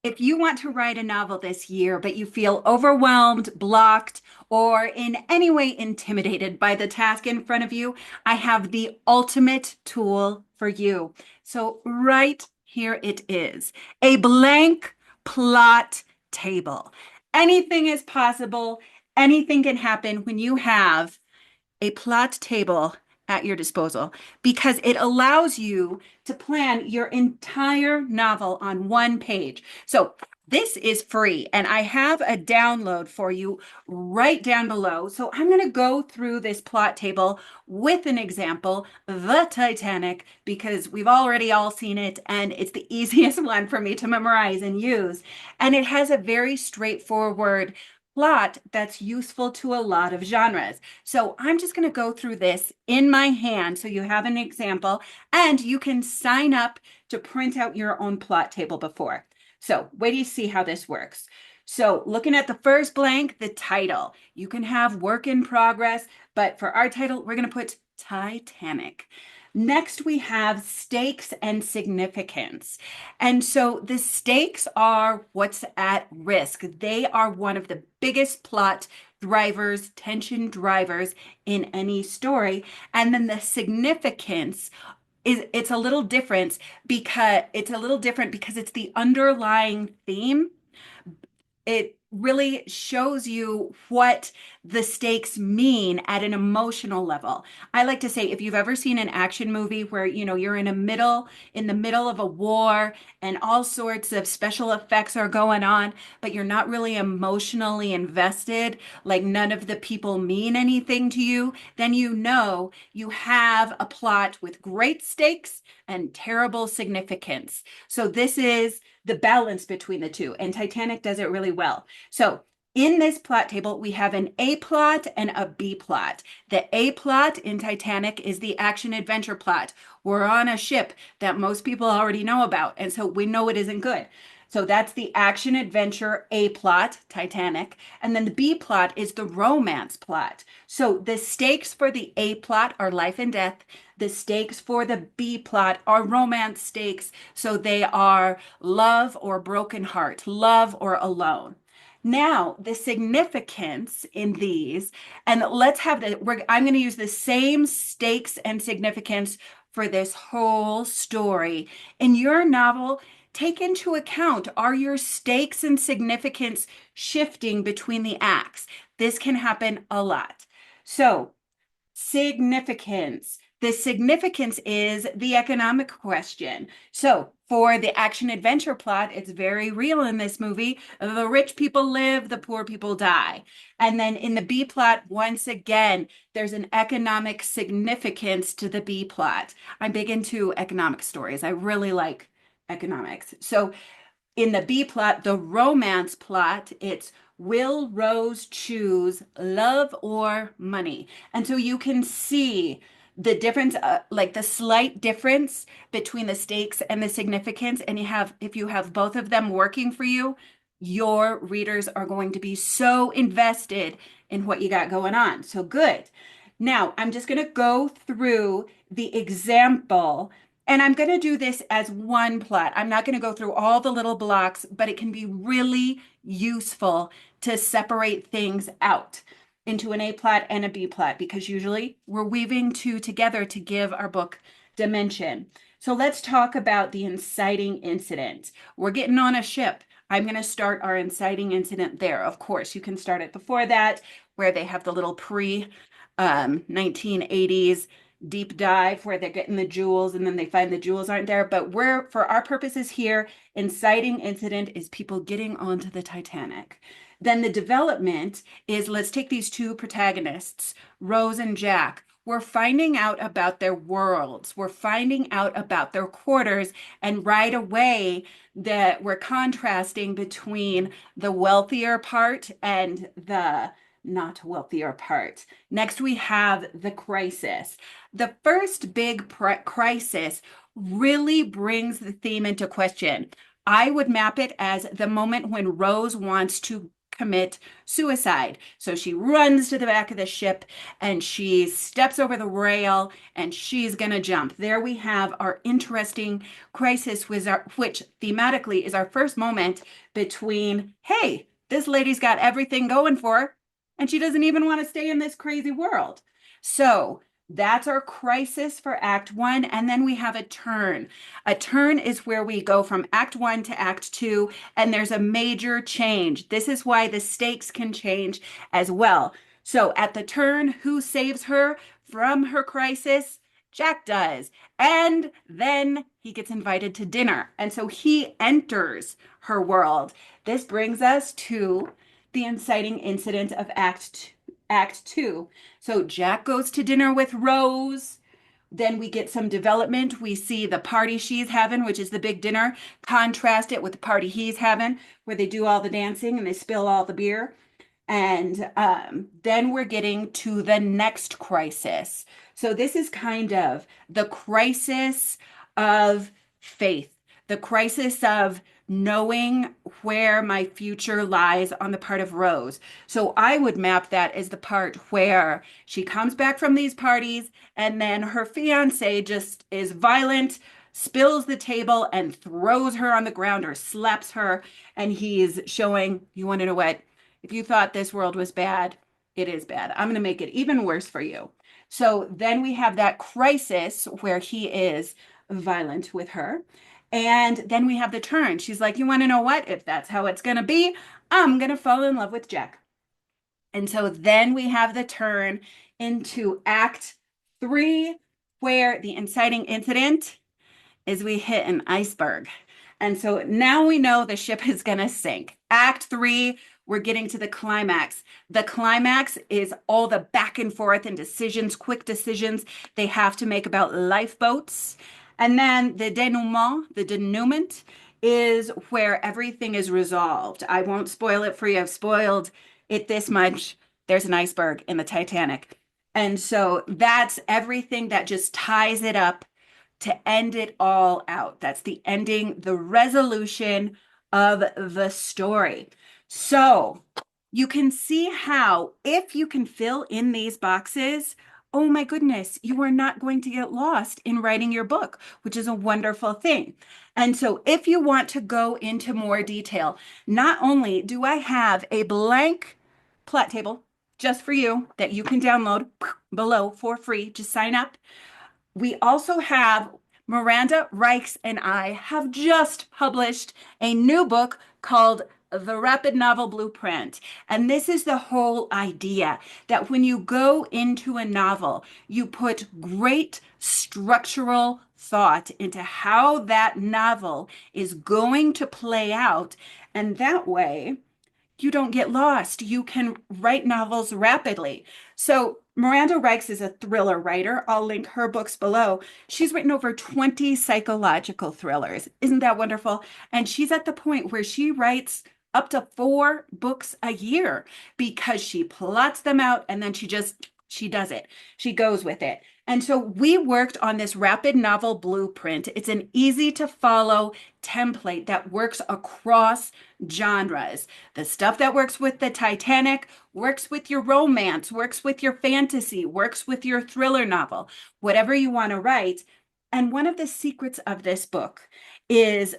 if you want to write a novel this year, but you feel overwhelmed, blocked, or in any way intimidated by the task in front of you, I have the ultimate tool for you. So, right here it is, a blank plot table. Anything is possible, anything can happen when you have a plot table at your disposal because it allows you to plan your entire novel on one page. So this is free and I have a download for you right down below. So I'm going to go through this plot table with an example, the Titanic, because we've already all seen it and it's the easiest one for me to memorize and use. And it has a very straightforward plot that's useful to a lot of genres. So I'm just going to go through this in my hand so you have an example and you can sign up to print out your own plot table before. So wait till you see how this works. So looking at the first blank, the title, you can have work in progress, but for our title, we're going to put Titanic. Next, we have stakes and significance. And so the stakes are what's at risk. They are one of the biggest plot drivers, tension drivers in any story. And then the significance is it's a little different because it's the underlying theme. It really shows you what the stakes mean at an emotional level. I like to say if you've ever seen an action movie where you're in the middle of a war and all sorts of special effects are going on, but you're not really emotionally invested, like none of the people mean anything to you, then you have a plot with great stakes and terrible significance. So this is the balance between the two. And Titanic does it really well. So in this plot table, we have an A plot and a B plot. The A plot in Titanic is the action adventure plot. We're on a ship that most people already know about, and so we know it isn't good. So that's the action adventure A plot, Titanic. And then the B plot is the romance plot. So the stakes for the A plot are life and death. The stakes for the B plot are romance stakes. So they are love or broken heart, love or alone. Now, the significance in these, and let's have I'm going to use the same stakes and significance for this whole story. In your novel, take into account, are your stakes and significance shifting between the acts? This can happen a lot. So, significance. The significance is the economic question. So, for the action adventure plot, it's very real in this movie. The rich people live, the poor people die. And then in the B plot, once again, there's an economic significance to the B plot. I'm big into economic stories. I really like economics. So, in the B plot, the romance plot, it's will Rose choose love or money? And so you can see the difference, like the slight difference between the stakes and the significance. And if you have both of them working for you, your readers are going to be so invested in what you got going on. So good. Now, I'm just going to go through the example and I'm going to do this as one plot. I'm not going to go through all the little blocks, but it can be really useful to separate things out into an A plot and a B plot because usually we're weaving two together to give our book dimension. So let's talk about the inciting incident. We're getting on a ship. I'm going to start our inciting incident there. Of course, you can start it before that, where they have the little pre 1980s deep dive where they're getting the jewels and then they find the jewels aren't there. But for our purposes here, inciting incident is people getting onto the Titanic. Then the development is let's take these two protagonists, Rose and Jack. We're finding out about their worlds. We're finding out about their quarters. And right away, that we're contrasting between the wealthier part and the not wealthier part. Next, we have the crisis. The first big crisis really brings the theme into question. I would map it as the moment when Rose wants to commit suicide. So she runs to the back of the ship and she steps over the rail and she's going to jump. There we have our interesting crisis, which thematically is our first moment between, hey, this lady's got everything going for her and she doesn't even want to stay in this crazy world. So that's our crisis for Act One. And then we have a turn. A turn is where we go from Act One to Act Two, and there's a major change. This is why the stakes can change as well. So at the turn, who saves her from her crisis? Jack does. And then he gets invited to dinner. And so he enters her world. This brings us to the inciting incident of Act Two. So Jack goes to dinner with Rose. Then we get some development. We see the party she's having, which is the big dinner, contrast it with the party he's having, where they do all the dancing and they spill all the beer. And then we're getting to the next crisis. So this is kind of the crisis of faith, the crisis of knowing where my future lies on the part of Rose. So I would map that as the part where she comes back from these parties and then her fiance just is violent, spills the table and throws her on the ground or slaps her. And he's showing, you want to know what? If you thought this world was bad, it is bad. I'm going to make it even worse for you. So then we have that crisis where he is violent with her. And then we have the turn. She's like, you want to know what? If that's how it's going to be, I'm going to fall in love with Jack. And so then we have the turn into Act Three, where the inciting incident is we hit an iceberg. And so now we know the ship is going to sink. Act Three, we're getting to the climax. The climax is all the back and forth and decisions, quick decisions they have to make about lifeboats. And then the denouement is where everything is resolved. I won't spoil it for you. I've spoiled it this much. There's an iceberg in the Titanic. And so that's everything that just ties it up to end it all out. That's the ending, the resolution of the story. So you can see how, if you can fill in these boxes, oh my goodness, you are not going to get lost in writing your book, which is a wonderful thing. And so if you want to go into more detail, not only do I have a blank plot table just for you that you can download below for free, just sign up. We also have Miranda Reichs and I have just published a new book called The Rapid Novel Blueprint. And this is the whole idea that when you go into a novel, you put great structural thought into how that novel is going to play out. And that way, you don't get lost. You can write novels rapidly. So Miranda Reichs is a thriller writer. I'll link her books below. She's written over 20 psychological thrillers. Isn't that wonderful? And she's at the point where she writes up to 4 books a year because she plots them out and then she does it. She goes with it. And so we worked on this rapid novel blueprint. It's an easy to follow template that works across genres. The stuff that works with the Titanic works with your romance, works with your fantasy, works with your thriller novel, whatever you want to write. And one of the secrets of this book is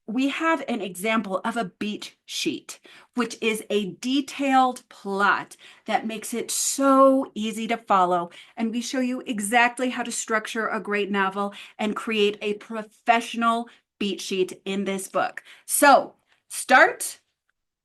we have an example of a beat sheet, which is a detailed plot that makes it so easy to follow. And we show you exactly how to structure a great novel and create a professional beat sheet in this book. So start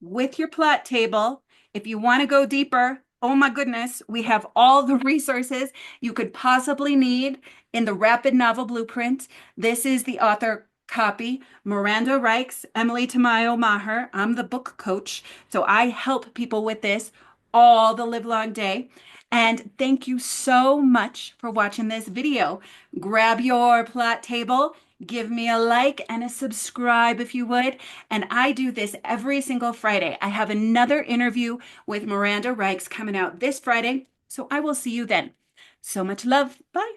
with your plot table. If you want to go deeper, oh my goodness, we have all the resources you could possibly need in the Rapid Novel Blueprint. This is the author copy, Miranda Reichs, Emily Tamayo Maher. I'm the book coach, so I help people with this all the livelong day. And thank you so much for watching this video. Grab your plot table, give me a like and a subscribe if you would. And I do this every single Friday. I have another interview with Miranda Reichs coming out this Friday, so I will see you then. So much love. Bye.